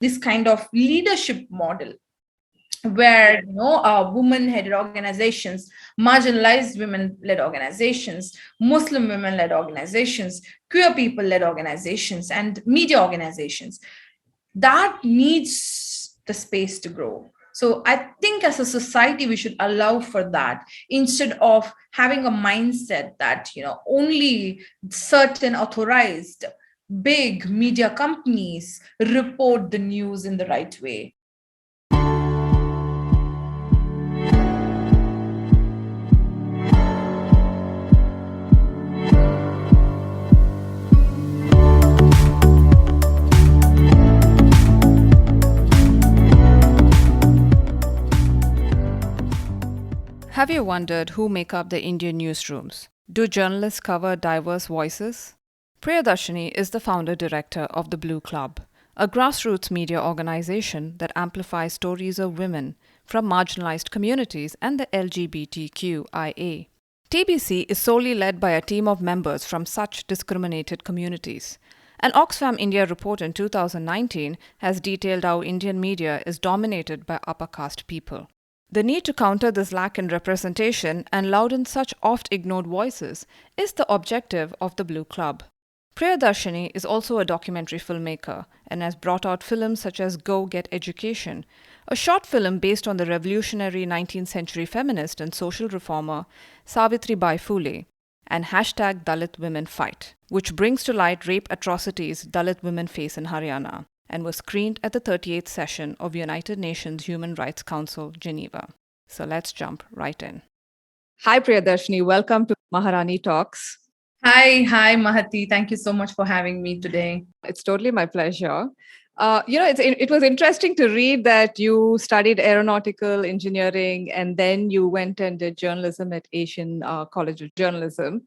this kind of leadership model where women-headed organizations, marginalized women-led organizations, Muslim women-led organizations, queer people-led organizations, and media organizations, that needs the space to grow. So I think as a society, we should allow for that instead of having a mindset that, only certain authorized big media companies report the news in the right way. Have you wondered who make up the Indian newsrooms? Do journalists cover diverse voices? Priyadharsini is the founder-director of the Blue Club, a grassroots media organization that amplifies stories of women from marginalised communities and the LGBTQIA. TBC is solely led by a team of members from such discriminated communities. An Oxfam India report in 2019 has detailed how Indian media is dominated by upper caste people. The need to counter this lack in representation and louden such oft-ignored voices is the objective of the Blue Club. Priyadharsini is also a documentary filmmaker and has brought out films such as Go Get Education, a short film based on the revolutionary 19th century feminist and social reformer Savitribai Phule, and hashtag Dalit Women Fight, which brings to light rape atrocities Dalit women face in Haryana, and was screened at the 38th session of United Nations Human Rights Council, Geneva. So let's jump right in. Hi Priyadharsini, welcome to Maharani Talks. Hi, Mahati. Thank you so much for having me today. It's totally my pleasure. It was interesting to read that you studied aeronautical engineering and then you went and did journalism at Asian College of Journalism.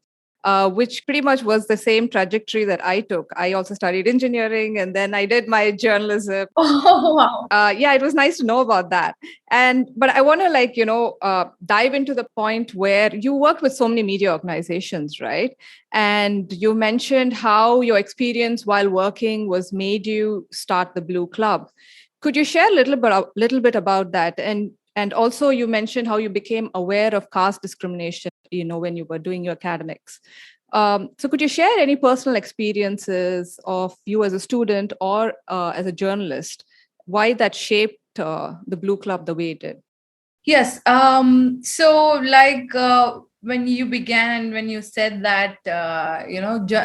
Which pretty much was the same trajectory that I took. I also studied engineering and then I did my journalism. Oh, wow. It was nice to know about that. But I want to dive into the point where you worked with so many media organizations, right? And you mentioned how your experience while working was made you start the Blue Club. Could you share a little bit about that? And also you mentioned how you became aware of caste discrimination, when you were doing your academics. So could you share any personal experiences of you as a student or as a journalist, why that shaped the Blue Club the way it did? Yes. When you began, when you said that,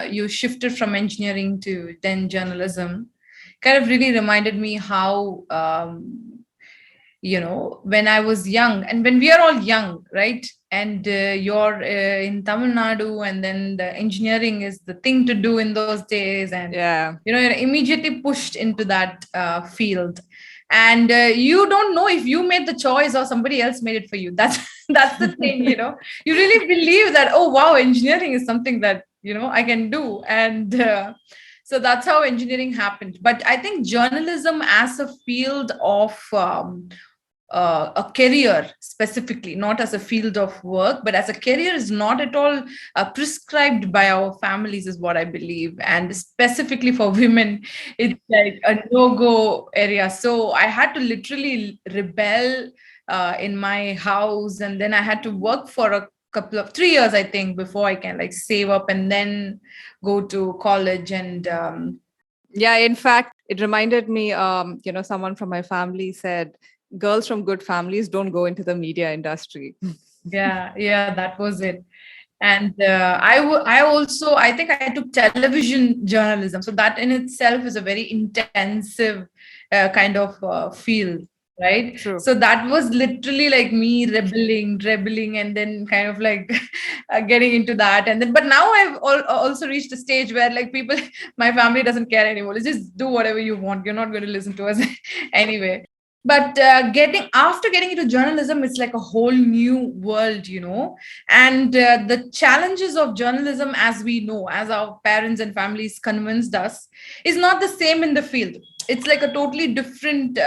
you shifted from engineering to then journalism, kind of really reminded me how, when I was young and when we are all young, right? And you're in Tamil Nadu and then the engineering is the thing to do in those days. And, you're immediately pushed into that field. And you don't know if you made the choice or somebody else made it for you. That's the thing, You really believe that, oh, wow, engineering is something that, I can do. And so that's how engineering happened. But I think journalism as a field of a career specifically, not as a field of work, but as a career is not at all prescribed by our families is what I believe. And specifically for women, it's like a no-go area. So I had to literally rebel in my house. And then I had to work for a couple of 3 years, I think, before I can save up and then go to college. And in fact, it reminded me, someone from my family said, girls from good families don't go into the media industry. Yeah, that was it. And I think I took television journalism. So that in itself is a very intensive kind of field, right? True. So that was literally like me rebelling, and then kind of getting into that. And then, but now I've also reached a stage where people, my family doesn't care anymore. Let's just do whatever you want. You're not going to listen to us anyway. But getting into journalism, it's like a whole new world, and the challenges of journalism, as we know, as our parents and families convinced us, is not the same in the field. It's like a totally different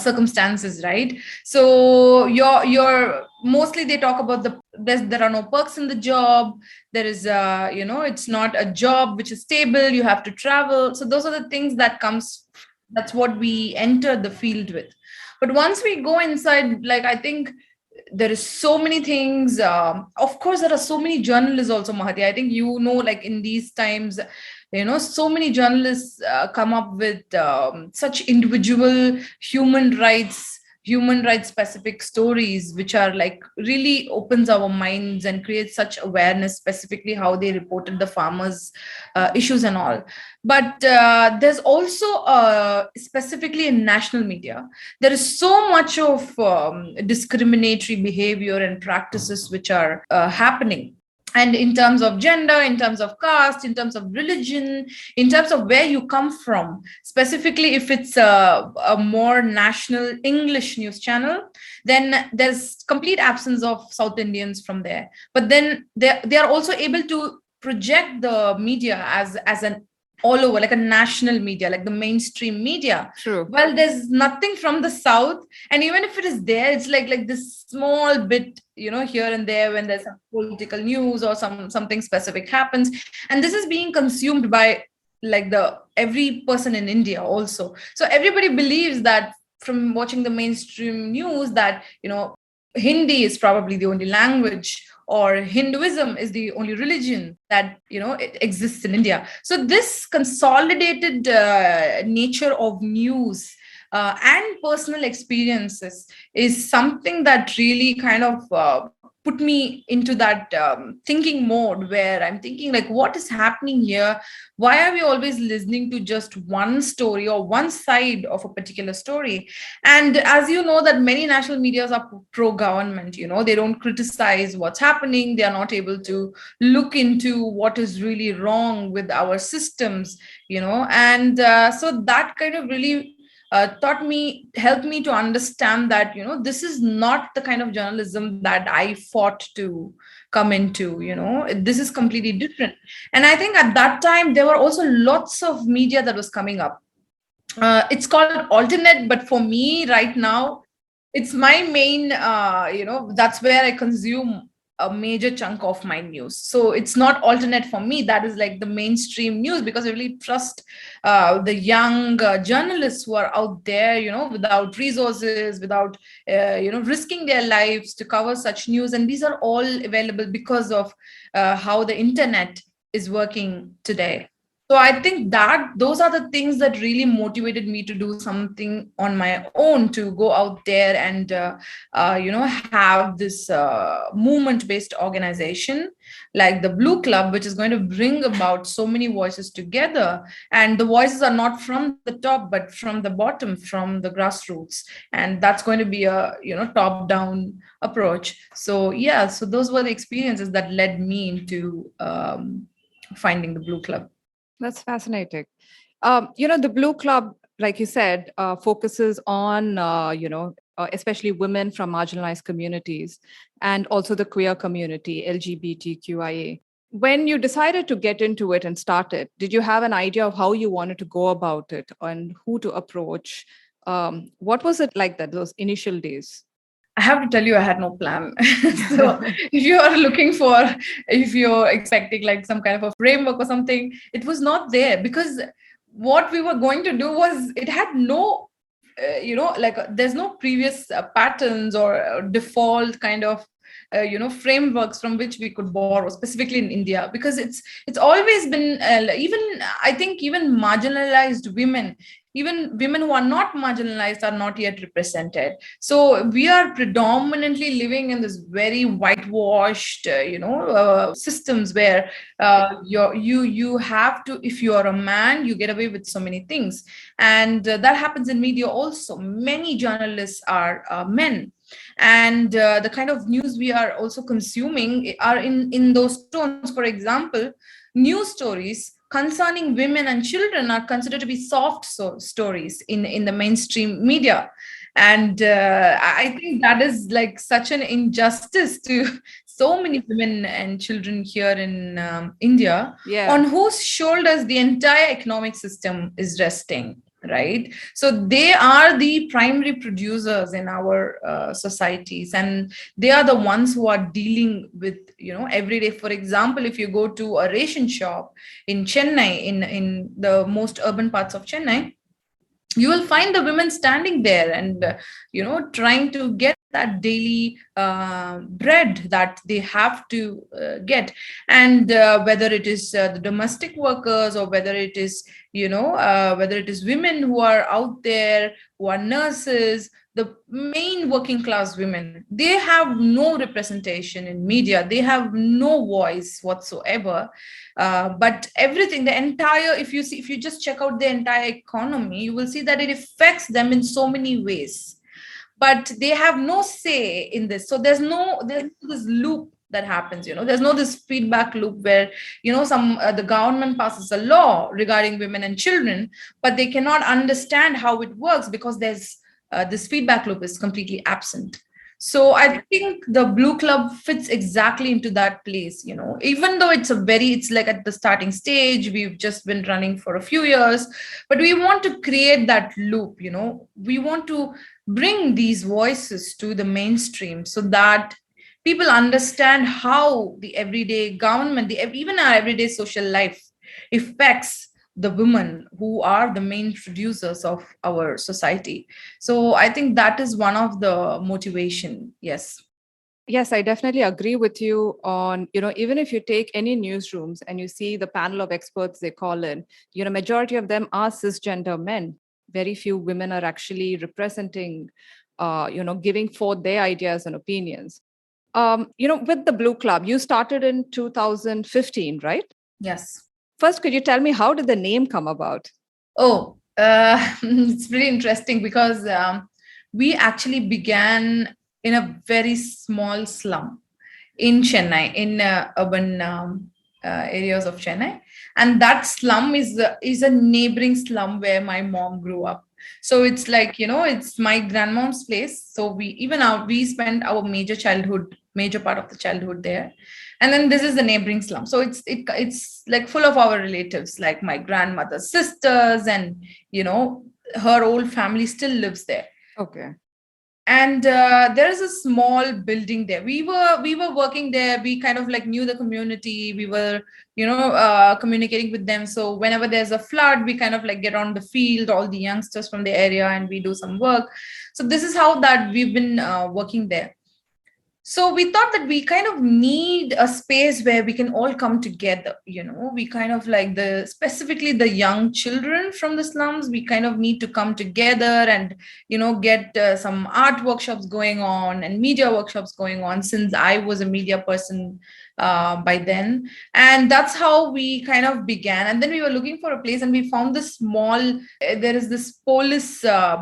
circumstances, right? So you're mostly, they talk about there are no perks in the job. There is it's not a job which is stable. You have to travel. So those are the things that comes That's what we enter the field with. But once we go inside, like, I think there is so many things. Of course, there are so many journalists also, Mahati. I think, like in these times, so many journalists come up with such individual human rights specific stories, which are like really opens our minds and creates such awareness, specifically how they reported the farmers issues and all. But there's also specifically in national media, there is so much of discriminatory behavior and practices which are happening. And in terms of gender, in terms of caste, in terms of religion, in terms of where you come from, specifically if it's a more national English news channel, then there's complete absence of South Indians from there. But then they are also able to project the media as an all over, like a national media, like the mainstream media. True. Well, there's nothing from the South, and even if it is there, it's like this small bit, here and there when there's some political news or something specific happens, and this is being consumed by like the every person in India also. So everybody believes that from watching the mainstream news that Hindi is probably the only language, or Hinduism is the only religion that it exists in India. So this consolidated nature of news and personal experiences is something that really kind of put me into that thinking mode, where I'm thinking like, what is happening here? Why are we always listening to just one story or one side of a particular story? And as you know, that many national medias are pro-government, they don't criticize what's happening. They are not able to look into what is really wrong with our systems, and so that kind of really helped me to understand that this is not the kind of journalism that I fought to come into. This is completely different. And I think at that time there were also lots of media that was coming up. It's called alternate, but for me right now, it's my main that's where I consume a major chunk of my news. So it's not alternate for me. That is like the mainstream news, because I really trust the young journalists who are out there, without resources, without, risking their lives to cover such news. And these are all available because of how the internet is working today. So I think that those are the things that really motivated me to do something on my own, to go out there and have this movement-based organization like the Blue Club, which is going to bring about so many voices together. And the voices are not from the top, but from the bottom, from the grassroots. And that's going to be a top-down approach. So yeah, so those were the experiences that led me into finding the Blue Club. That's fascinating. The Blue Club, like you said, focuses on, especially women from marginalized communities and also the queer community, LGBTQIA. When you decided to get into it and start it, did you have an idea of how you wanted to go about it and who to approach? What was it like those initial days? I have to tell you, I had no plan. So if you're expecting like some kind of a framework or something, it was not there, because what we were going to do was, it had no, there's no previous patterns or default kind of frameworks from which we could borrow, specifically in India, because it's always been even marginalized women, even women who are not marginalized, are not yet represented. So we are predominantly living in this very whitewashed systems where you have to, if you are a man, you get away with so many things. And that happens in media also. Many journalists are men, and the kind of news we are also consuming are in those tones. For example, news stories concerning women and children are considered to be soft stories in the mainstream media. And I think that is like such an injustice to so many women and children here in India, on whose shoulders the entire economic system is resting. Right. So they are the primary producers in our societies, and they are the ones who are dealing with, every day. For example, if you go to a ration shop in Chennai, in the most urban parts of Chennai, you will find the women standing there and trying to get that daily bread that they have to get. And whether it is the domestic workers, or whether it is whether it is women who are out there, who are nurses, the main working class women, they have no representation in media, they have no voice whatsoever. But everything, the entire, if you just check out the entire economy, you will see that it affects them in so many ways, but they have no say in this. So there's this loop that happens. There's no this feedback loop where some the government passes a law regarding women and children, but they cannot understand how it works because there's this feedback loop is completely absent. So I think the Blue Club fits exactly into that place. Even though it's like at the starting stage, we've just been running for a few years, but we want to create that loop. We want to bring these voices to the mainstream so that people understand how the everyday government, even our everyday social life affects the women who are the main producers of our society. So I think that is one of the motivation. Yes. Yes, I definitely agree with you on, even if you take any newsrooms and you see the panel of experts they call in, majority of them are cisgender men. Very few women are actually representing, giving forth their ideas and opinions. With the Blue Club, you started in 2015, right? Yes. First, could you tell me, how did the name come about? Oh, it's really interesting because we actually began in a very small slum in Chennai, in urban areas of Chennai, and that slum is a neighboring slum where my mom grew up. So it's like it's my grandmom's place. So we spent our major part of the childhood there, and then this is the neighboring slum. So it's like full of our relatives, like my grandmother's sisters, and her whole family still lives there. Okay. And there is a small building there. We were working there. We kind of like knew the community. We were communicating with them. So whenever there's a flood, we kind of like get on the field, all the youngsters from the area, and we do some work. So this is how that we've been working there. So we thought that we kind of need a space where we can all come together. We kind of like specifically the young children from the slums, we kind of need to come together and get some art workshops going on and media workshops going on, since I was a media person by then. And that's how we kind of began. And then we were looking for a place, and we found this small, there is this police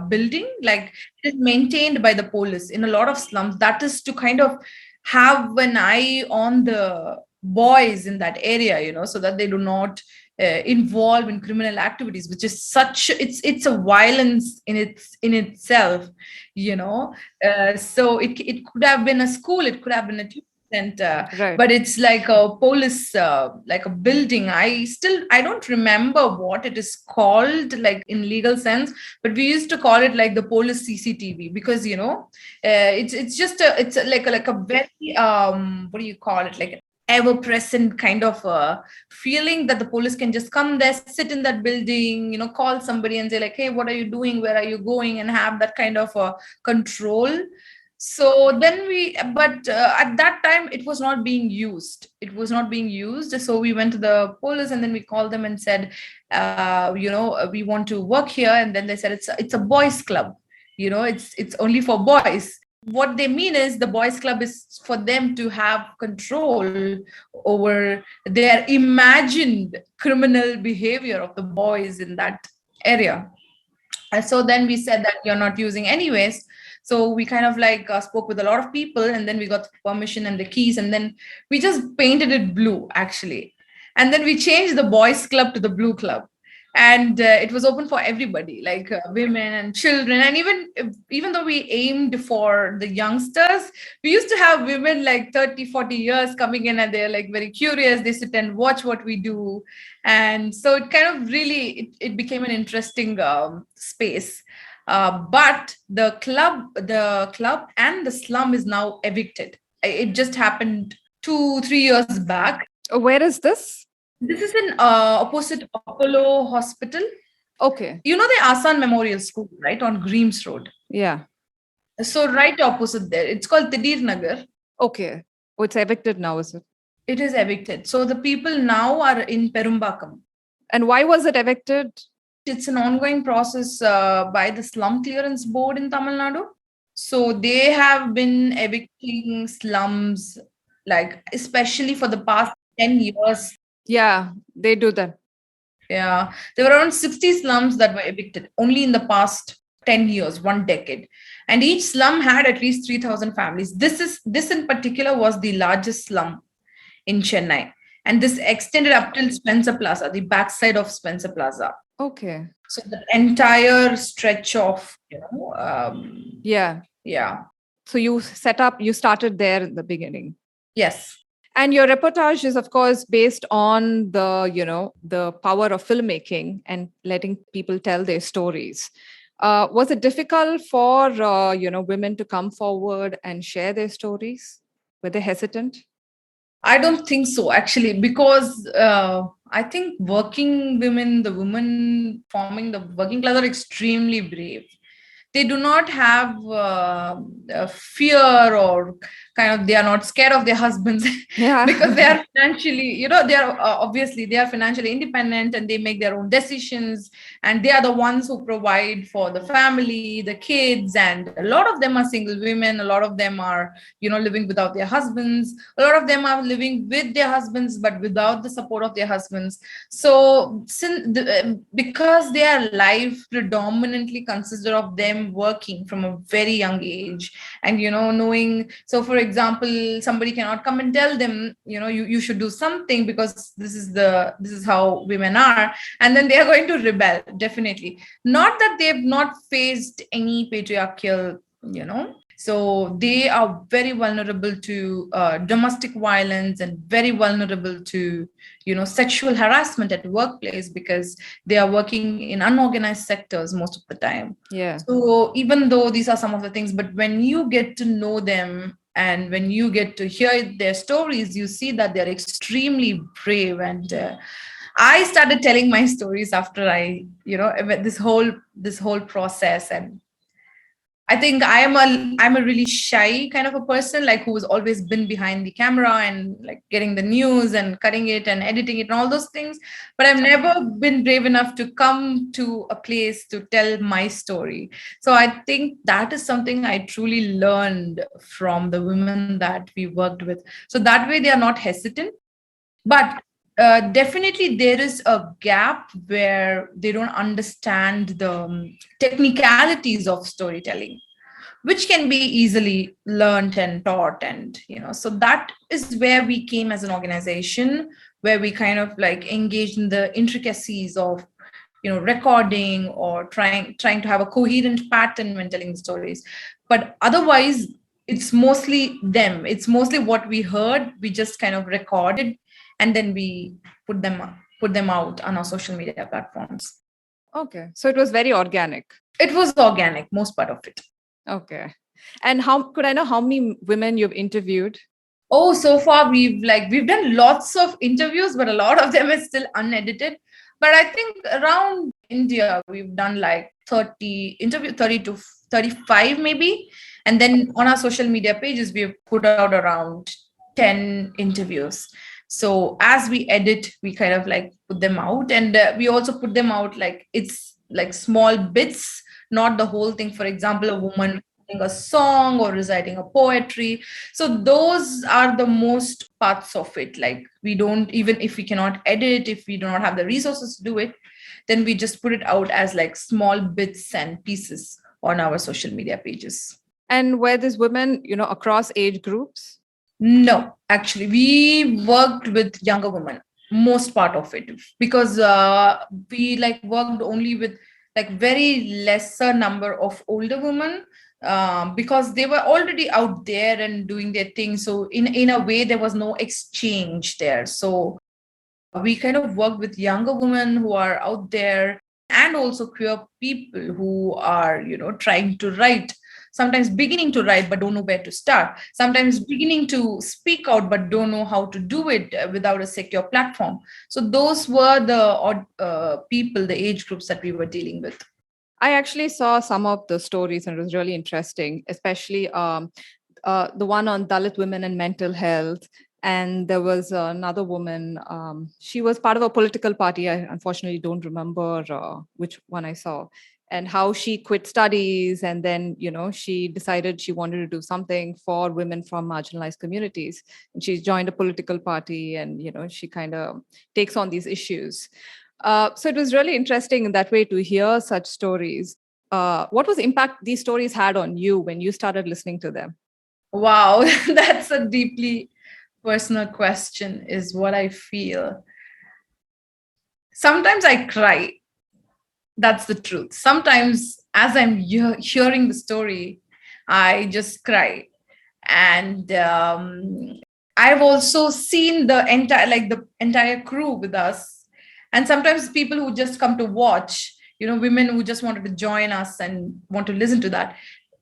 building, like it is maintained by the police in a lot of slums. That is to kind of have an eye on the boys in that area, so that they do not involve in criminal activities, which is it's a violence in itself. So it could have been a school, it could have been a center, right. But it's like a police, like a building. I don't remember what it is called, like in legal sense, but we used to call it like the police CCTV, because it's like a very what do you call it, like ever present kind of feeling that the police can just come there, sit in that building, call somebody and say like, hey, what are you doing, where are you going, and have that kind of control. So then but at that time it was not being used. So we went to the police, and then we called them and said, we want to work here. And then they said it's a boys club. It's only for boys. What they mean is the boys club is for them to have control over their imagined criminal behavior of the boys in that area. And so then we said that you're not using anyways. So we kind of like spoke with a lot of people, and then we got the permission and the keys, and then we just painted it blue, actually. And then we changed the boys club to the Blue Club. And it was open for everybody, like women and children. And even though we aimed for the youngsters, we used to have women like 30, 40 years coming in, and they're like very curious. They sit and watch what we do. And so it kind of really, it became an interesting space. But the club and the slum is now evicted. It just happened 2-3 years back. Where is this? This is in opposite Apollo Hospital. Okay. You know the Asan Memorial School, right, on Greaves Road? Yeah. So right opposite there. It's called Tidir Nagar. Okay. Oh, it's evicted now, is it? It is evicted. So the people now are in Perumbakam. And why was it evicted? It's an ongoing process by the Slum Clearance Board in Tamil Nadu. So they have been evicting slums, like especially for the past 10 years. Yeah, they do that. Yeah, there were around 60 slums that were evicted only in the past 10 years, 1 decade. And each slum had at least 3,000 families. This in particular was the largest slum in Chennai. And this extended up till Spencer Plaza, the backside of Spencer Plaza. Okay. So the entire stretch of, yeah. So you started there in the beginning. Yes. And your reportage is, of course, based on the power of filmmaking and letting people tell their stories. Was it difficult for, women to come forward and share their stories? Were they hesitant? I don't think so, actually, because I think working women, the women forming the working class, are extremely brave. They do not have fear, or kind of, they are not scared of their husbands because they are financially, they are obviously they are financially independent and they make their own decisions, and they are the ones who provide for the family, the kids, and a lot of them are single women. A lot of them are, living without their husbands. A lot of them are living with their husbands but without the support of their husbands. So because their life predominantly consisted of them working from a very young age, and knowing, so for example, somebody cannot come and tell them, you should do something because this is how women are, and then they are going to rebel. Definitely not that they've not faced any patriarchal, so they are very vulnerable to domestic violence, and very vulnerable to, sexual harassment at workplace, because they are working in unorganized sectors most of the time. Yeah. So even though these are some of the things, but when you get to know them and when you get to hear their stories, you see that they're extremely brave. And I started telling my stories after I, this whole process. And I think I'm a really shy kind of a person, like who's always been behind the camera and like getting the news and cutting it and editing it and all those things. But I've never been brave enough to come to a place to tell my story. So I think that is something I truly learned from the women that we worked with. So that way they are not hesitant. But definitely there is a gap where they don't understand the technicalities of storytelling, which can be easily learned and taught. And so that is where we came as an organization, where we kind of like engaged in the intricacies of recording, or trying to have a coherent pattern when telling the stories. But otherwise it's mostly them, it's mostly what we heard, we just kind of recorded, and then we put them out on our social media platforms. Okay, so it was very organic. It was organic, most part of it. Okay. And how could I know how many women you've interviewed? Oh, so far we've done lots of interviews, but a lot of them is still unedited. But I think around India we've done like 30 to 35 maybe. And then on our social media pages we've put out around 10 interviews. So as we edit, we kind of like put them out, and we also put them out like it's like small bits, not the whole thing. For example, a woman singing a song or reciting a poetry. So those are the most parts of it. Like we don't, even if we cannot edit, if we do not have the resources to do it, then we just put it out as like small bits and pieces on our social media pages. And were these women, across age groups? No, actually, we worked with younger women, most part of it, because we like worked only with like very lesser number of older women, because they were already out there and doing their thing. So in a way, there was no exchange there. So we kind of worked with younger women who are out there, and also queer people who are, trying to write. sometimes beginning to write but don't know where to start, sometimes beginning to speak out but don't know how to do it without a secure platform. So those were the odd people, the age groups that we were dealing with. I actually saw some of the stories and it was really interesting, especially the one on Dalit women and mental health. And there was another woman. She was part of a political party. I unfortunately don't remember which one I saw. And how she quit studies and then, she decided she wanted to do something for women from marginalized communities. And she joined a political party and, she kind of takes on these issues. So it was really interesting in that way to hear such stories. What was the impact these stories had on you when you started listening to them? Wow, that's a deeply personal question, is what I feel. Sometimes I cry. That's the truth. Sometimes as I'm hearing the story, I just cry. And I've also seen the entire crew with us. And sometimes people who just come to watch, women who just wanted to join us and want to listen to that.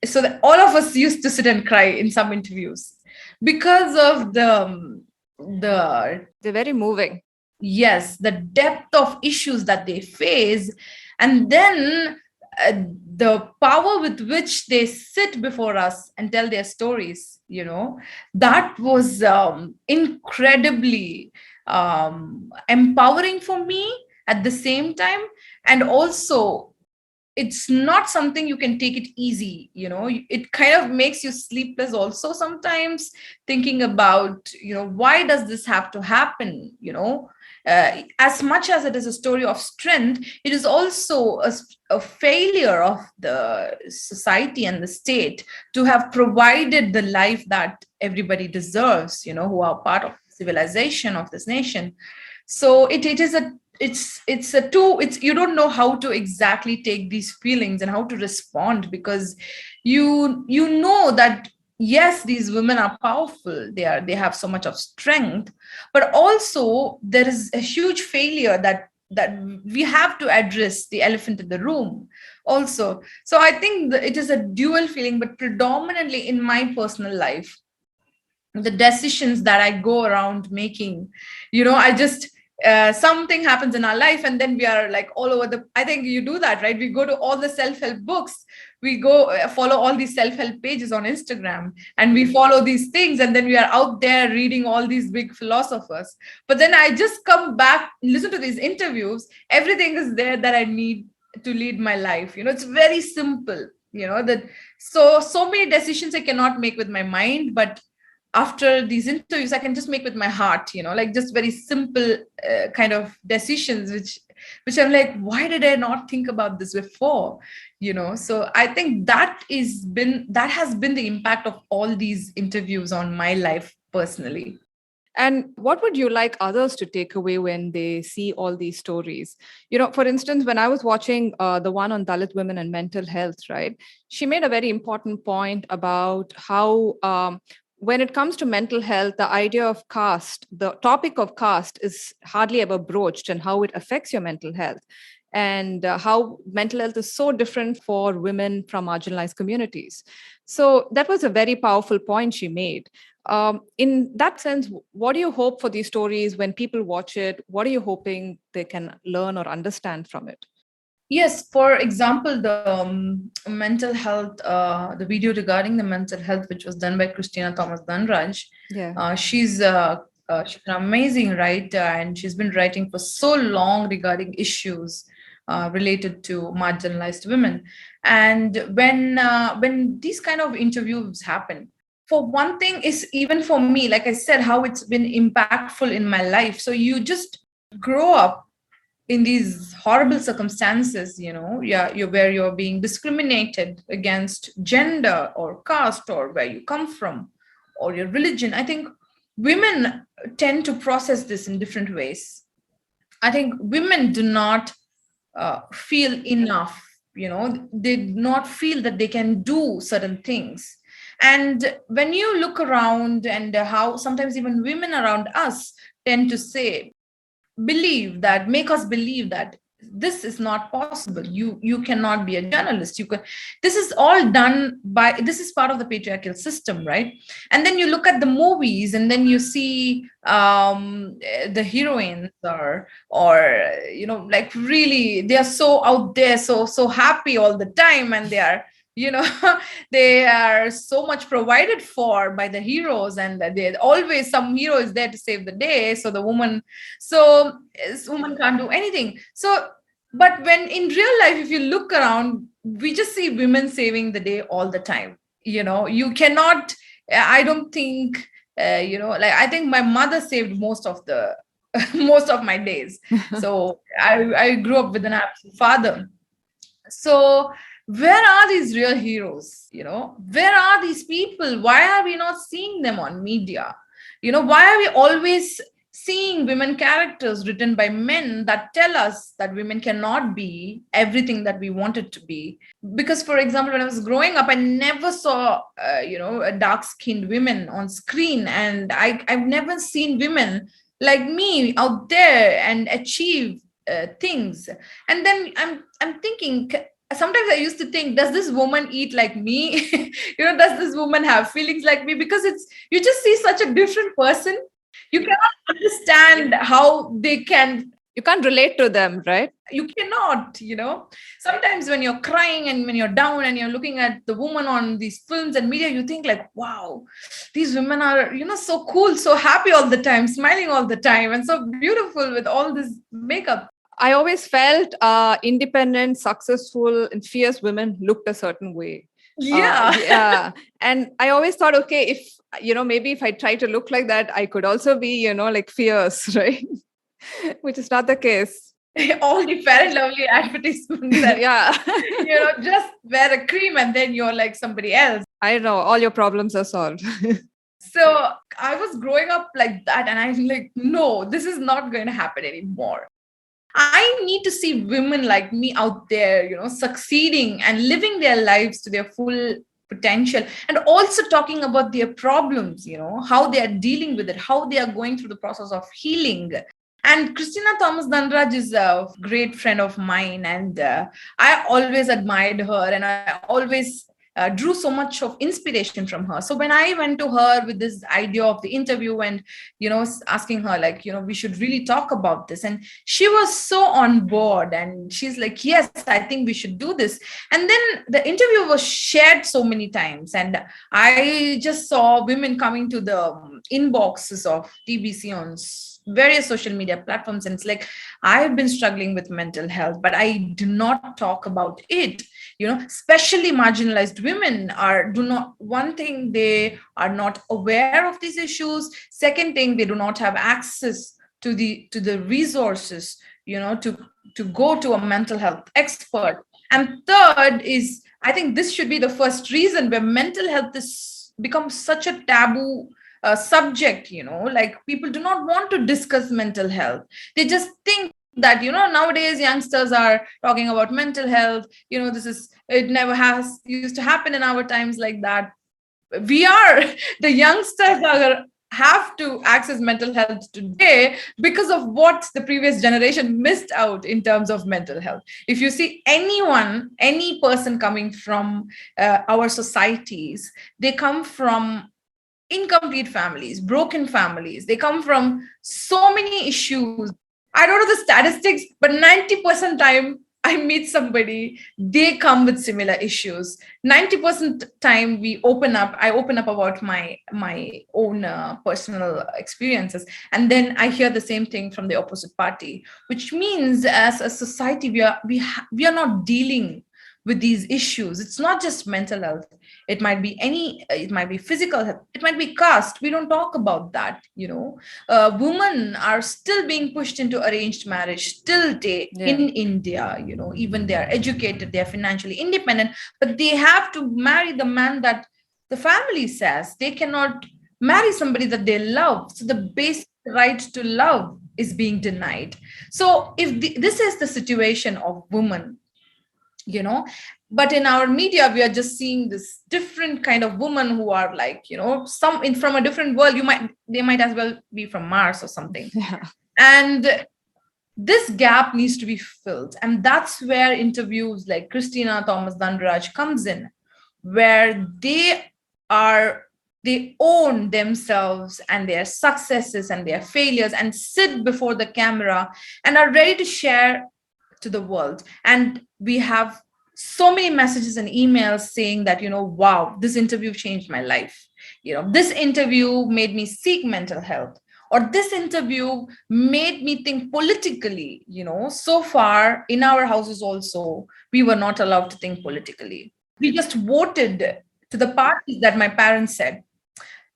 So that all of us used to sit and cry in some interviews because of they're very moving. Yes, the depth of issues that they face, and then the power with which they sit before us and tell their stories, that was incredibly empowering for me at the same time. And also, it's not something you can take it easy, it kind of makes you sleepless also sometimes, thinking about, why does this have to happen, as much as it is a story of strength, it is also a failure of the society and the state to have provided the life that everybody deserves, who are part of civilization of this nation. So it is a you don't know how to exactly take these feelings and how to respond, because you know that yes, these women are powerful, they have so much of strength, but also there is a huge failure that we have to address, the elephant in the room also. So I think it is a dual feeling, but predominantly in my personal life, the decisions that I go around making, I just something happens in our life and then we are like all over I think you do that, right? We go to all the self-help books, we go follow all these self-help pages on Instagram, and we follow these things, and then we are out there reading all these big philosophers. But then I just come back, listen to these interviews, everything is there that I need to lead my life. It's very simple, that so many decisions I cannot make with my mind, but after these interviews I can just make with my heart, like just very simple kind of decisions which I'm like, why did I not think about this before? So I think that has been the impact of all these interviews on my life personally. And what would you like others to take away when they see all these stories? For instance, when I was watching the one on Dalit women and mental health, right, she made a very important point about how when it comes to mental health, the idea of caste, the topic of caste is hardly ever broached, and how it affects your mental health, and how mental health is so different for women from marginalized communities. So that was a very powerful point she made. In that sense, what do you hope for these stories when people watch it? What are you hoping they can learn or understand from it? Yes, for example, the mental health, the video regarding the mental health, which was done by Christina Thomas Dhanraj. Yeah. She's an amazing writer, and she's been writing for so long regarding issues related to marginalized women. And when these kind of interviews happen, for one thing, is even for me, like I said, how it's been impactful in my life. So you just grow up in these horrible circumstances, where you're being discriminated against gender or caste or where you come from or your religion. I think women tend to process this in different ways. I think women do not feel enough, they do not feel that they can do certain things. And when you look around, and how sometimes even women around us tend to make us believe that this is not possible. You cannot be a journalist. This is all done by, this is part of the patriarchal system, right? And then you look at the movies, and then you see the heroines or like really they are so out there, so happy all the time, and they are, they are so much provided for by the heroes, and they always, some hero is there to save the day, so the woman, woman can't do anything. So but when in real life, if you look around, we just see women saving the day all the time. You cannot, I don't think, like, I think my mother saved most of the most of my days. So I grew up with an absent father. So where are these real heroes? Where are these people? Why are we not seeing them on media? Why are we always seeing women characters written by men that tell us that women cannot be everything that we wanted to be? Because, for example, when I was growing up, I never saw a dark-skinned women on screen, and I've never seen women like me out there and achieve things. And then I'm thinking, sometimes I used to think, does this woman eat like me? Does this woman have feelings like me? Because you just see such a different person. You cannot understand how they can. You can't relate to them, right? You cannot, Sometimes when you're crying and when you're down and you're looking at the woman on these films and media, you think like, wow, these women are, so cool, so happy all the time, smiling all the time, and so beautiful with all this makeup. I always felt independent, successful, and fierce women looked a certain way. Yeah. And I always thought, okay, if, maybe if I try to look like that, I could also be, like fierce, right? Which is not the case. All the Fair and Lovely advertisements. Yeah. Just wear a cream and then you're like somebody else. I know, all your problems are solved. So I was growing up like that, and I'm like, no, this is not going to happen anymore. I need to see women like me out there, succeeding and living their lives to their full potential, and also talking about their problems, how they are dealing with it, how they are going through the process of healing. And Christina Thomas Dhanraj is a great friend of mine, and I always admired her, and I always drew so much of inspiration from her. So when I went to her with this idea of the interview and, asking her like, we should really talk about this. And she was so on board, and she's like, yes, I think we should do this. And then the interview was shared so many times, and I just saw women coming to the inboxes of TBC on various social media platforms, and it's like, I've been struggling with mental health, but I do not talk about it. Especially marginalized women one thing, they are not aware of these issues. Second thing, they do not have access to the resources, to go to a mental health expert. And third is, I think this should be the first reason where mental health is becomes such a taboo subject, like people do not want to discuss mental health. They just think that, nowadays youngsters are talking about mental health, it never has used to happen in our times like that. The youngsters have to access mental health today because of what the previous generation missed out in terms of mental health. If you see any person coming from our societies, they come from incomplete families, broken families. They come from so many issues. I don't know the statistics, but 90% time I meet somebody, they come with similar issues. 90% time I open up about my own personal experiences. And then I hear the same thing from the opposite party, which means as a society, we are not dealing with these issues. It's not just mental health. It might be physical health. It might be caste. We don't talk about that. Women are still being pushed into arranged marriage till day in India. Even they are educated, they are financially independent, but they have to marry the man that the family says. They cannot marry somebody that they love. So the basic right to love is being denied. So if this is the situation of women, but in our media we are just seeing this different kind of woman who are like, from a different world. They might as well be from Mars or something. And this gap needs to be filled. And that's where interviews like Christina Thomas Dandaraj comes in, where they own themselves and their successes and their failures and sit before the camera and are ready to share to the world. And we have so many messages and emails saying that, wow, this interview changed my life. This interview made me seek mental health, or this interview made me think politically. So far in our houses also, we were not allowed to think politically. We just voted to the parties that my parents said.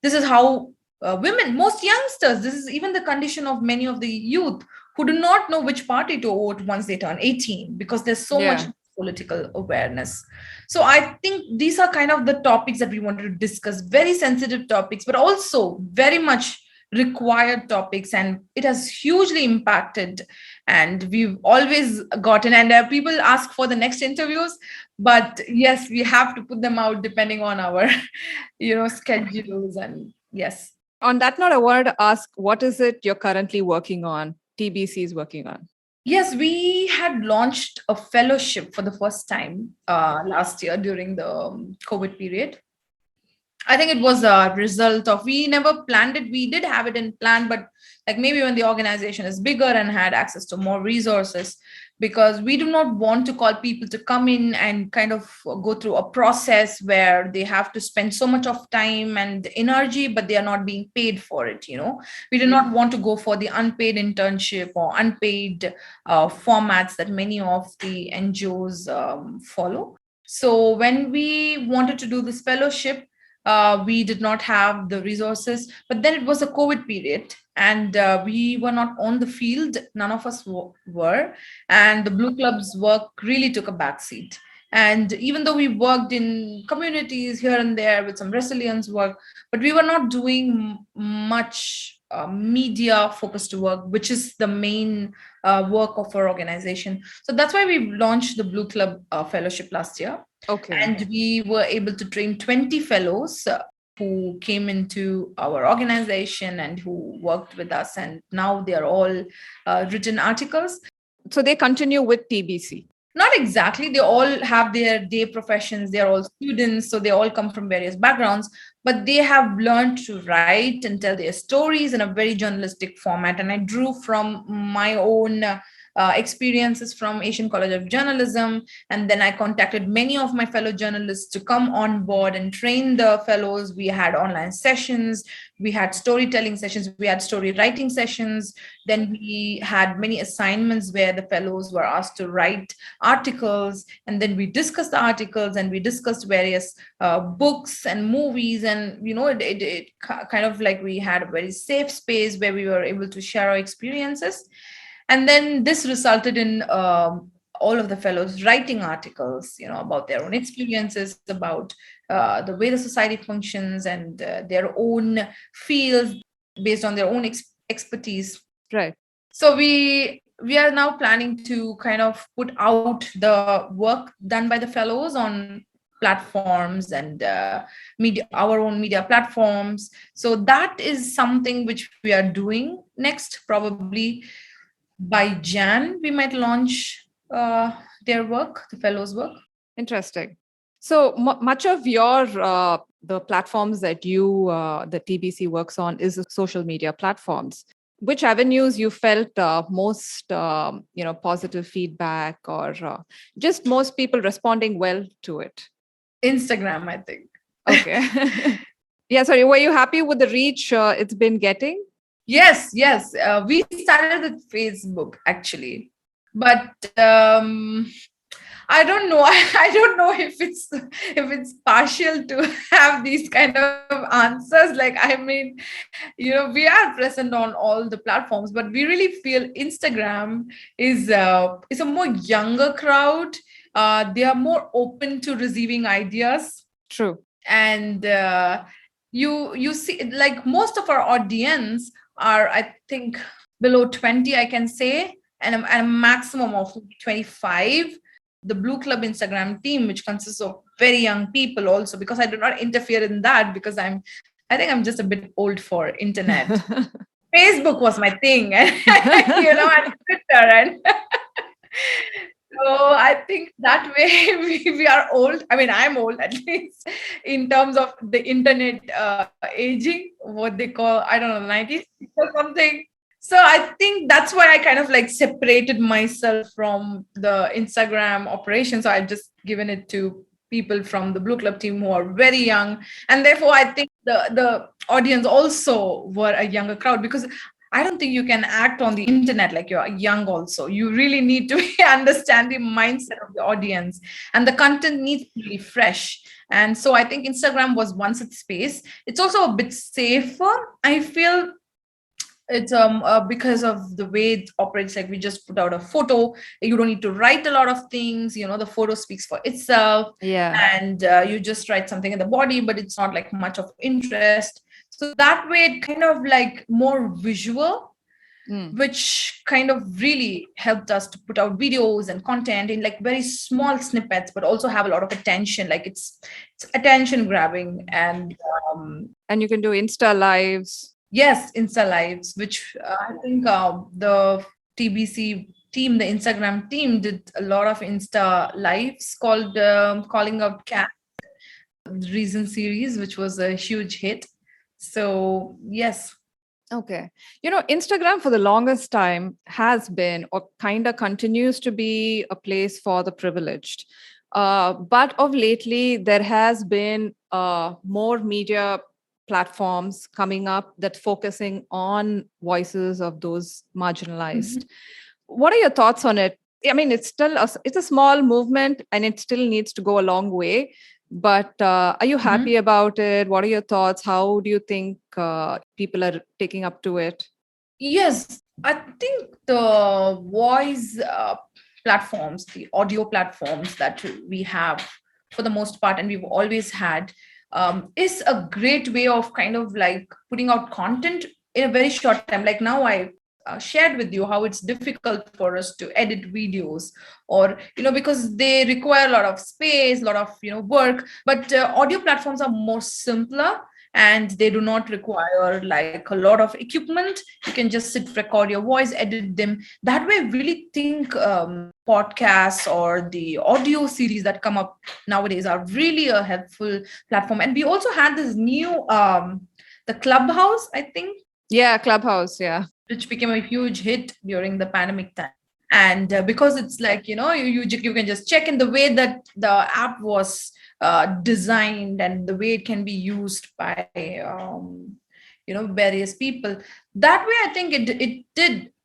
This is how women, most youngsters, this is even the condition of many of the youth who do not know which party to vote once they turn 18, because there's so much political awareness. So I think these are kind of the topics that we wanted to discuss, very sensitive topics, but also very much required topics, and it has hugely impacted, and we've always gotten, and people ask for the next interviews, but yes, we have to put them out depending on our schedules. And yes, on that note, I wanted to ask, what is it you're currently working on, TBC is working on? Yes, we had launched a fellowship for the first time last year during the COVID period. I think it was a result of, we never planned it. We did have it in plan, but like maybe when the organization is bigger and had access to more resources, because we do not want to call people to come in and kind of go through a process where they have to spend so much of time and energy, but they are not being paid for it. We do not want to go for the unpaid internship or unpaid formats that many of the NGOs follow. So when we wanted to do this fellowship, we did not have the resources, but then it was a COVID period, and we were not on the field. None of us were, and the Blue Club's work really took a backseat. And even though we worked in communities here and there with some resilience work, but we were not doing much media focused work, which is the main work of our organization. So that's why we launched the Blue Club Fellowship last year. Okay. And we were able to train 20 fellows who came into our organization and who worked with us. And now they are all written articles. So they continue with TBC? Not exactly. They all have their day professions. They're all students. So they all come from various backgrounds, but they have learned to write and tell their stories in a very journalistic format. And I drew from my own experiences from Asian College of Journalism. And then I contacted many of my fellow journalists to come on board and train the fellows. We had online sessions, we had storytelling sessions, we had story writing sessions. Then we had many assignments where the fellows were asked to write articles. And then we discussed the articles, and we discussed various books and movies. And, it kind of like we had a very safe space where we were able to share our experiences. And then this resulted in all of the fellows writing articles, about their own experiences, about the way the society functions, and their own fields based on their own expertise. Right. So we are now planning to kind of put out the work done by the fellows on platforms and our own media platforms. So that is something which we are doing next. Probably by Jan, we might launch their work, the fellows' work. Interesting. So much of your the platforms that the TBC works on is social media platforms. Which avenues you felt most positive feedback, or just most people responding well to it? Instagram, I think. Okay. Yeah. Sorry. Were you happy with the reach it's been getting? Yes. We started with Facebook actually, but I don't know. I don't know if it's partial to have these kind of answers. Like, I mean, we are present on all the platforms, but we really feel Instagram is a more younger crowd. They are more open to receiving ideas. True. And you see, like, most of our audience are, I think, below 20, I can say, and a maximum of 25. The Blue Club Instagram team, which consists of very young people also, because I do not interfere in that, because I think I'm just a bit old for internet. Facebook was my thing, and and Twitter, and so I think that way we are old. I mean, I'm old at least in terms of the internet aging, what they call, I don't know, 90s or something. So I think that's why I kind of like separated myself from the Instagram operation. So I've just given it to people from the Blue Club team who are very young. And therefore, I think the audience also were a younger crowd, because I don't think you can act on the internet like you're young also. You really need to understand the mindset of the audience, and the content needs to be fresh. And so I think Instagram was one such space. It's also a bit safer, I feel. It's because of the way it operates. Like, we just put out a photo, you don't need to write a lot of things, the photo speaks for itself. And you just write something in the body, but it's not like much of interest. So that way it kind of like more visual, which kind of really helped us to put out videos and content in like very small snippets, but also have a lot of attention. Like, it's attention grabbing. And you can do Insta lives. Yes, Insta lives, which I think the TBC team, the Instagram team, did a lot of Insta lives called Calling Out Cat Reason series, which was a huge hit. So, yes. Okay. Instagram for the longest time has been, or kind of continues to be, a place for the privileged. But of lately, there has been more media platforms coming up that focusing on voices of those marginalized. What are your thoughts on it? I mean, it's a small movement, and it still needs to go a long way. But are you happy about it? What are your thoughts? How do you think people are taking up to it? Yes, I think the voice platforms, the audio platforms that we have for the most part, and we've always had, is a great way of kind of like putting out content in a very short time. Like, now I shared with you how it's difficult for us to edit videos, or because they require a lot of space, a lot of work. But audio platforms are more simpler, and they do not require like a lot of equipment. You can just sit, record your voice, edit them. That way, I really think podcasts or the audio series that come up nowadays are really a helpful platform. And we also had this new the Clubhouse, I think. Yeah, Clubhouse, yeah. Which became a huge hit during the pandemic time. And because it's like, you can just check in the way that the app was designed, and the way it can be used by various people. That way, I think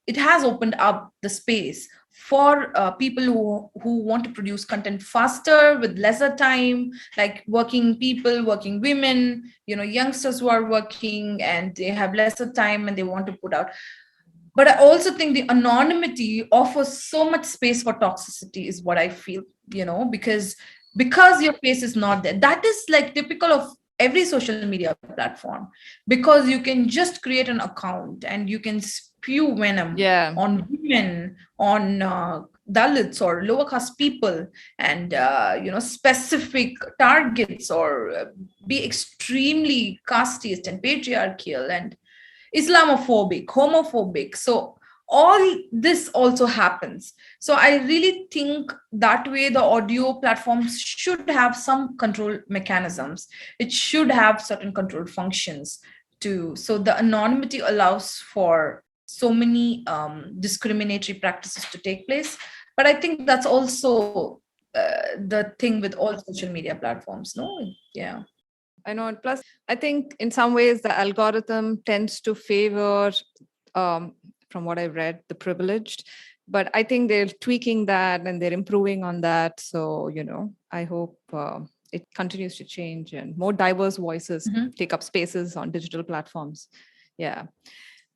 it has opened up the space for people who want to produce content faster with lesser time, like working people, working women, youngsters who are working and they have lesser time and they want to put out. But I also think the anonymity offers so much space for toxicity, is what I feel, because your face is not there. That is like typical of every social media platform, because you can just create an account and you can spew venom on women, on Dalits or lower caste people, and specific targets, or be extremely casteist and patriarchal and Islamophobic, homophobic. So all this also happens. So I really think that way the audio platforms should have some control mechanisms. It should have certain control functions too. So the anonymity allows for so many discriminatory practices to take place. But I think that's also the thing with all social media platforms, no? Yeah. I know. And plus, I think in some ways the algorithm tends to favor, from what I've read, the privileged. But I think they're tweaking that and they're improving on that. So, I hope it continues to change and more diverse voices take up spaces on digital platforms. Yeah.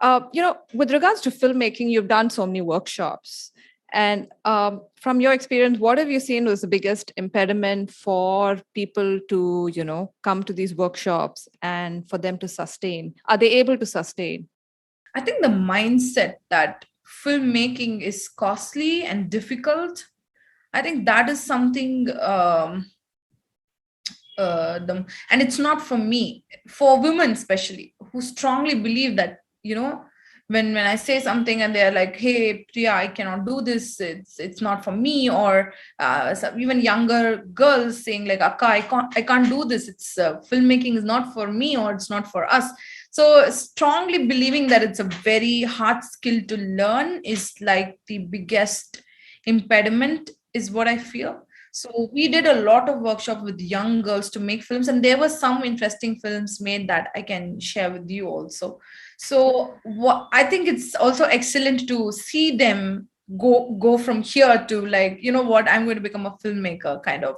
With regards to filmmaking, you've done so many workshops. And from your experience, what have you seen was the biggest impediment for people to, come to these workshops and for them to sustain? Are they able to sustain? I think the mindset that filmmaking is costly and difficult, I think that is something, and it's not for me, for women especially, who strongly believe that, when I say something and they're like, hey Priya, I cannot do this, it's not for me, or even younger girls saying like, Akka, I can't do this, it's filmmaking is not for me, or it's not for us. So strongly believing that it's a very hard skill to learn is like the biggest impediment, is what I feel. So we did a lot of workshop with young girls to make films, and there were some interesting films made that I can share with you also. So I think it's also excellent to see them go from here to like, you know what, I'm going to become a filmmaker kind of.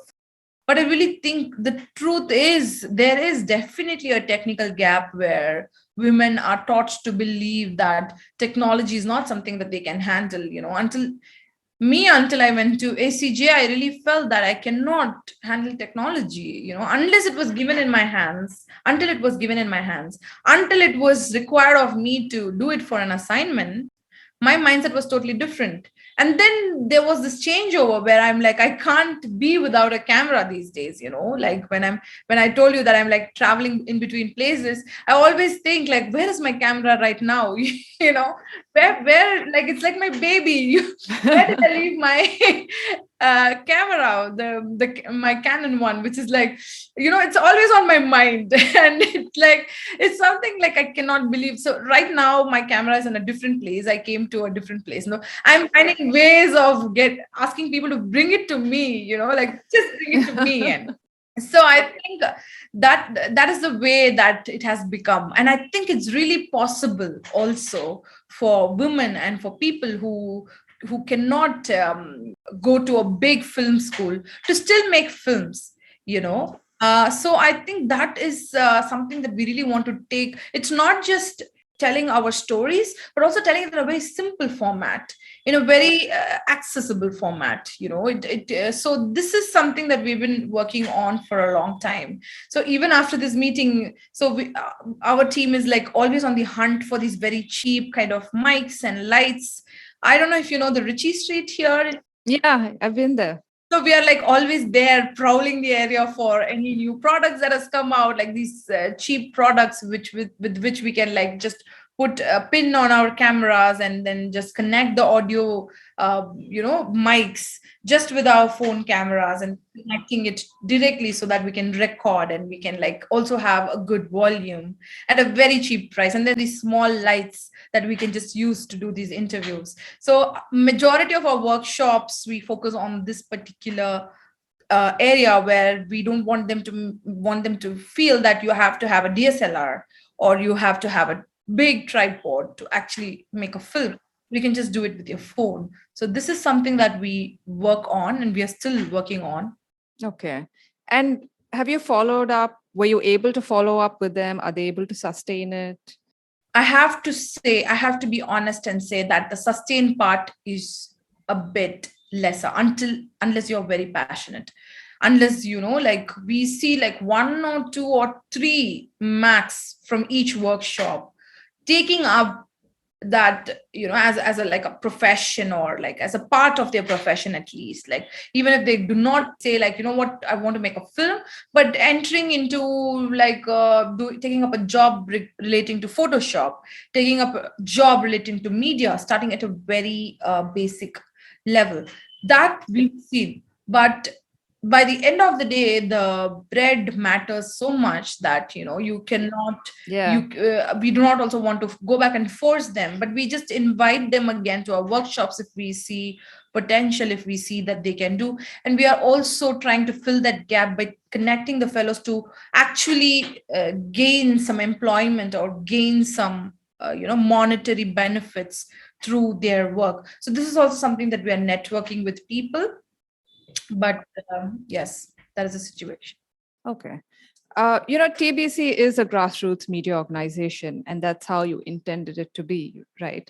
But I really think the truth is there is definitely a technical gap where women are taught to believe that technology is not something that they can handle, until I went to ACJ, I really felt that I cannot handle technology, unless it was given in my hands, until it was given in my hands, until it was required of me to do it for an assignment. My mindset was totally different. And then there was this changeover where I'm like, I can't be without a camera these days, like when I told you that I'm like traveling in between places, I always think like, where is my camera right now? Where like, it's like my baby. Where did I leave my camera, my Canon one, which is like, it's always on my mind. And it's something like I cannot believe. So right now my camera is in a different place. I came to a different place. No, I'm finding ways of asking people to bring it to me, like just bring it to me. And so I think that is the way that it has become. And I think it's really possible also for women and for people who cannot go to a big film school to still make films. So I think that is something that we really want to take. It's not just telling our stories, but also telling it in a very simple format, in a very accessible format. So this is something that we've been working on for a long time. So even after this meeting, so our team is like always on the hunt for these very cheap kind of mics and lights. I don't know if you know the Ritchie Street here. Yeah, I've been there. So we are like always there prowling the area for any new products that has come out, like these cheap products with which we can like just put a pin on our cameras and then just connect the audio mics just with our phone cameras and connecting it directly so that we can record and we can like also have a good volume at a very cheap price. And then these small lights that we can just use to do these interviews. So majority of our workshops, we focus on this particular area where we don't want them to feel that you have to have a DSLR or you have to have a big tripod to actually make a film. You can just do it with your phone. So this is something that we work on and we are still working on. Okay. And have you followed up? Were you able to follow up with them? Are they able to sustain it? I have to be honest and say that the sustain part is a bit lesser unless you're very passionate. Unless, like we see like 1 or 2 or 3 max from each workshop taking up that, as a like a profession or like as a part of their profession, at least, like even if they do not say like, what, I want to make a film, but entering into like taking up a job relating to Photoshop, taking up a job relating to media, starting at a very basic level, that we've seen. But by the end of the day, the bread matters so much that you cannot. We do not also want to go back and force them, but we just invite them again to our workshops if we see potential, if we see that they can do. And we are also trying to fill that gap by connecting the fellows to actually gain some employment or gain some monetary benefits through their work. So this is also something that we are networking with people. But yes, that is the situation. Okay. TBC is a grassroots media organization, and that's how you intended it to be, right?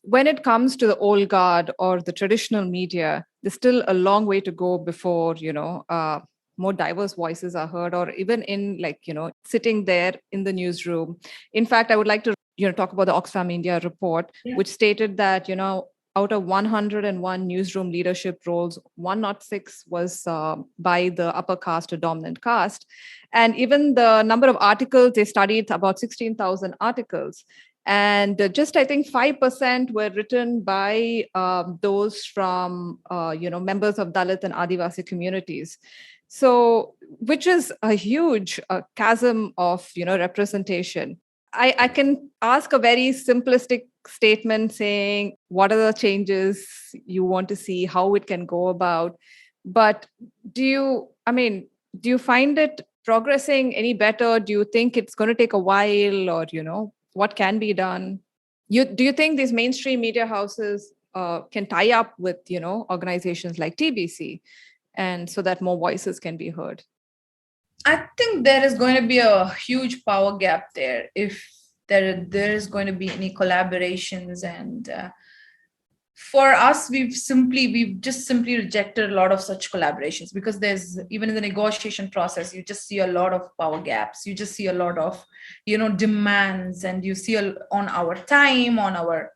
When it comes to the old guard or the traditional media, there's still a long way to go before, more diverse voices are heard, or even in sitting there in the newsroom. In fact, I would like to, talk about the Oxfam India report, which stated that, out of 101 newsroom leadership roles, 106 was by the upper caste or dominant caste. And even the number of articles, they studied about 16,000 articles. And just, I think, 5% were written by those from, members of Dalit and Adivasi communities. So, which is a huge chasm of, representation. I can ask a very simplistic statement saying, what are the changes you want to see, how it can go about? But do you find it progressing any better? Do you think it's going to take a while, or, what can be done? Do you think these mainstream media houses can tie up with, organizations like TBC, and so that more voices can be heard? I think there is going to be a huge power gap there if there is going to be any collaborations. And for us, we've just simply rejected a lot of such collaborations, because there's, even in the negotiation process, you just see a lot of power gaps. You just see a lot of, demands, and you see on our time, on our,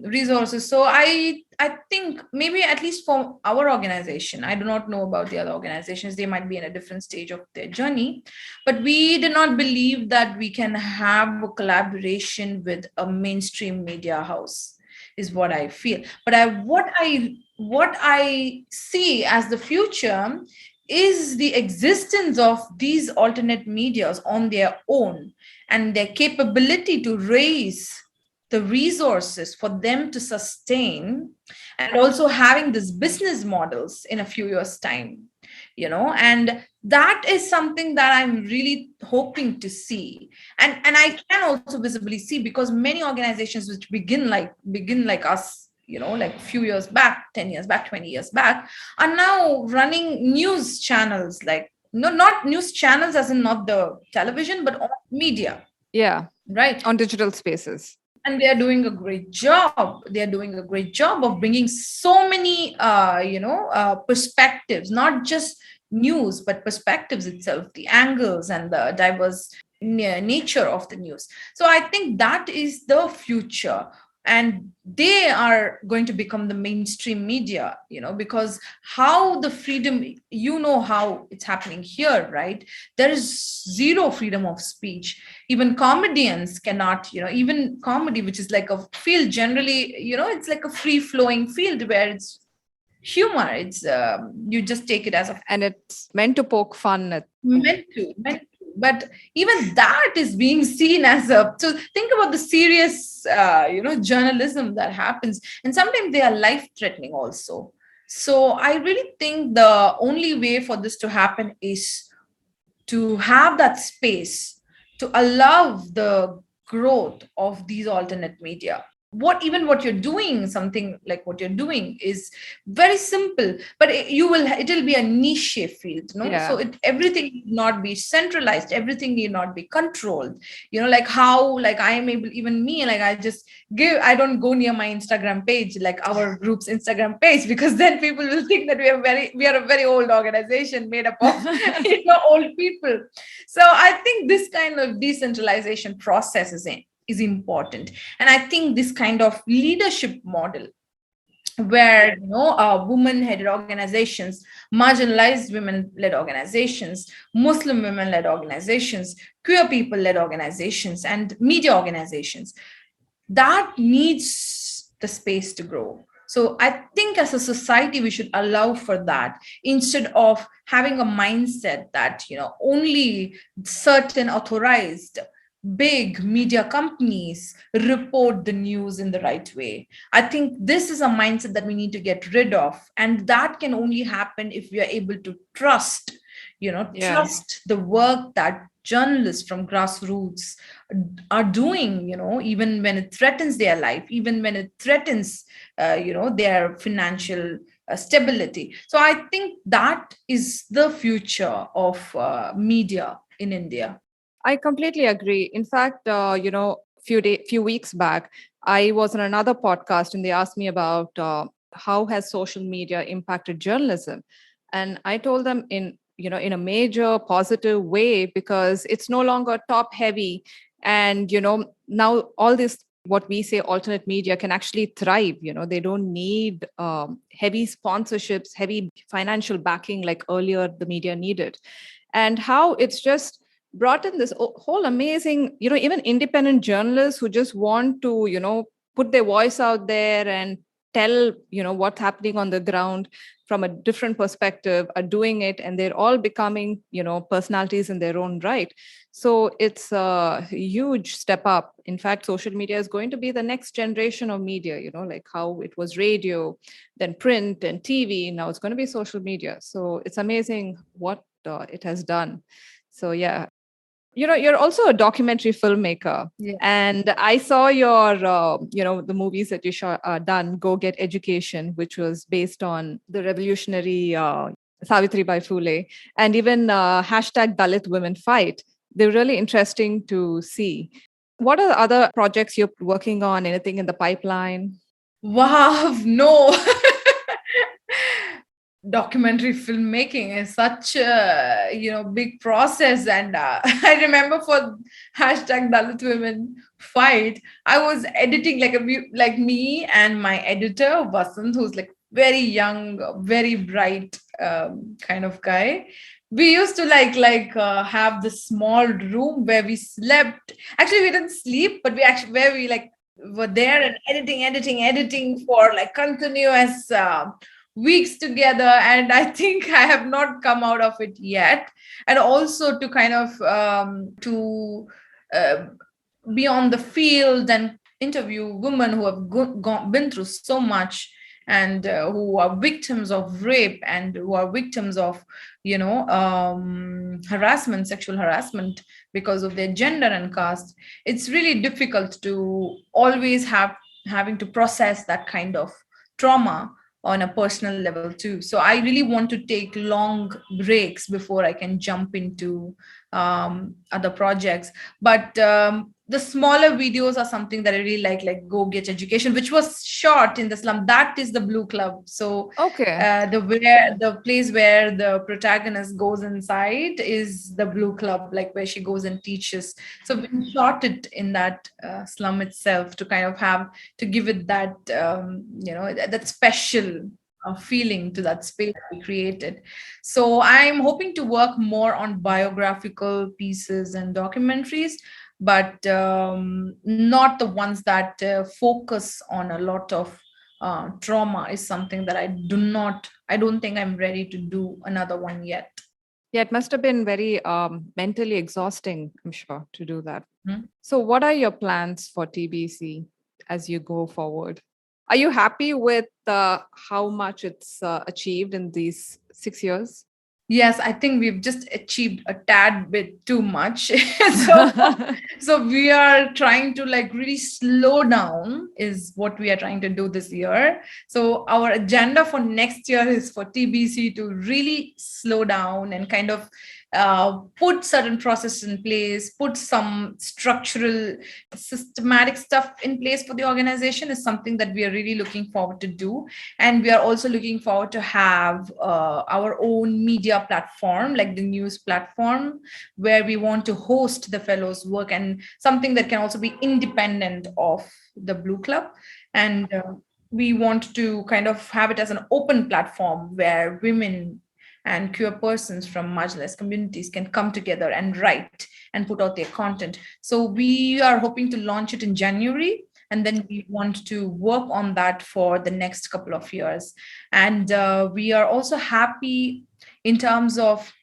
resources. So I think maybe, at least for our organization, I do not know about the other organizations, they might be in a different stage of their journey, but we did not believe that we can have a collaboration with a mainstream media house, is what I feel. But what I see as the future is the existence of these alternate medias on their own, and their capability to raise the resources for them to sustain, and also having these business models in a few years' time, and that is something that I'm really hoping to see. And I can also visibly see, because many organizations which begin like us, like a few years back, 10 years back, 20 years back, are now running news channels, like, no, not news channels as in not the television, but on media. Yeah. Right. On digital spaces. And they're doing a great job. They're doing a great job of bringing so many, perspectives, not just news, but perspectives itself, the angles and the diverse nature of the news. So I think that is the future. And they are going to become the mainstream media, because how the freedom, how it's happening here, right? There is zero freedom of speech. Even comedians cannot, even comedy, which is like a field generally, it's like a free flowing field where it's humor. It's you just take it as a, and it's meant to poke fun at. Meant to. But even that is being seen as a, so think about the serious journalism that happens, and sometimes they are life threatening also. So I really think the only way for this to happen is to have that space to allow the growth of these alternate media. What you're doing, something like what you're doing, is very simple, but it'll be a niche field, Yeah. So everything need not be centralized, everything need not be controlled, like how, like I am able, even me, like I don't go near my Instagram page, like our group's Instagram page, because then people will think that we are a very old organization made up of old people. So I think this kind of decentralization process is important. And I think this kind of leadership model, where women-headed organizations, marginalized women-led organizations, Muslim women-led organizations, queer people-led organizations, and media organizations, that needs the space to grow. So I think as a society, we should allow for that, instead of having a mindset that only certain authorized big media companies report the news in the right way. I think this is a mindset that we need to get rid of. And that can only happen if we are able to trust the work that journalists from grassroots are doing, even when it threatens their life, even when it threatens, their financial stability. So I think that is the future of media in India. I completely agree. In fact, few weeks back, I was on another podcast and they asked me about how has social media impacted journalism, and I told them in a major positive way, because it's no longer top heavy, and now all this, what we say, alternate media can actually thrive. They don't need heavy sponsorships, heavy financial backing like earlier the media needed, and how it's just brought in this whole amazing, even independent journalists who just want to, put their voice out there and tell, what's happening on the ground from a different perspective, are doing it, and they're all becoming, personalities in their own right. So it's a huge step up. In fact, social media is going to be the next generation of media, like how it was radio, then print and TV. Now it's going to be social media. So it's amazing what it has done. So yeah, you're also a documentary filmmaker. Yeah. And I saw your the movies that you done, Go Get Education, which was based on the revolutionary Savitribai Phule, and even hashtag Dalit Women Fight. They're really interesting to see. What are the other projects you're working on? Anything in the pipeline? Wow, no. Documentary filmmaking is such a big process, and I remember for hashtag Dalit Women Fight, I was editing like me and my editor Vasant, who's like very young, very bright kind of guy. We used to have this small room where we slept. Actually, we didn't sleep, but where we were there and editing for like continuous weeks together. And I think I have not come out of it yet. And also to kind of to be on the field and interview women who have been through so much, and who are victims of rape, and who are victims of harassment, sexual harassment, because of their gender and caste. It's really difficult to always having to process that kind of trauma on a personal level too. So I really want to take long breaks before I can jump into other projects. But the smaller videos are something that I really like Go Get Education, which was shot in the slum. That is the Blue Club. So okay, the place where the protagonist goes inside is the Blue Club, like where she goes and teaches. So we shot it in that slum itself to kind of have to give it that that special feeling to that space we created. So I'm hoping to work more on biographical pieces and documentaries, but not the ones that focus on a lot of trauma. Is something that I don't think I'm ready to do another one yet. Yeah, it must have been very mentally exhausting, I'm sure, to do that. Hmm? So what are your plans for TBC as you go forward? Are you happy with how much it's achieved in these 6 years? Yes, I think we've just achieved a tad bit too much. so we are trying to really slow down is what we are trying to do this year. So our agenda for next year is for TBC to really slow down and kind of put certain processes in place, put some structural, systematic stuff in place for the organization is something that we are really looking forward to do. And we are also looking forward to have our own media platform, like the news platform, where we want to host the fellows' work, and something that can also be independent of the Blue Club. And we want to kind of have it as an open platform where women and queer persons from marginalized communities can come together and write and put out their content. So we are hoping to launch it in January, and then we want to work on that for the next couple of years. And we are also happy in terms of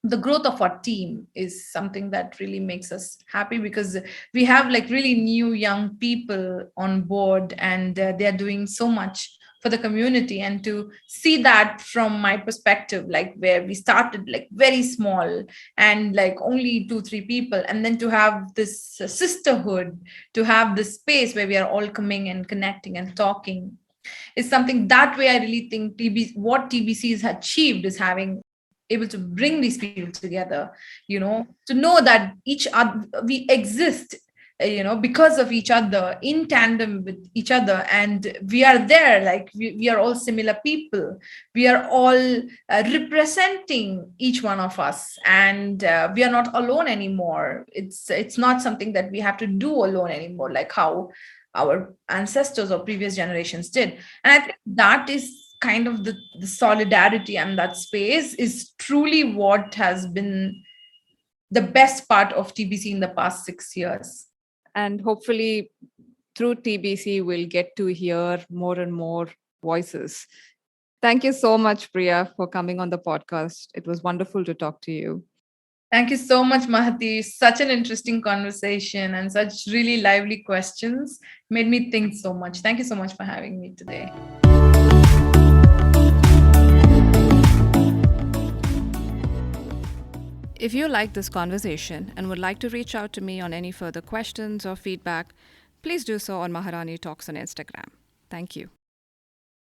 the growth of our team is something that really makes us happy, because we have really new young people on board, and they are doing so much for the community. And to see that from my perspective, where we started very small and only 2-3 people, and then to have this sisterhood, to have this space where we are all coming and connecting and talking, is something that way I really think what TBC has achieved is having able to bring these people together, to know that each other, we exist, because of each other, in tandem with each other, and we are there, we are all similar people, we are all representing each one of us, and we are not alone anymore. It's not something that we have to do alone anymore, like how our ancestors or previous generations did. And I think that is kind of the solidarity, and that space is truly what has been the best part of TBC in the past 6 years. And hopefully through TBC, we'll get to hear more and more voices. Thank you so much, Priya, for coming on the podcast. It was wonderful to talk to you. Thank you so much, Mahati. Such an interesting conversation and such really lively questions. Made me think so much. Thank you so much for having me today. If you like this conversation and would like to reach out to me on any further questions or feedback, please do so on Maharani Talks on Instagram. Thank you.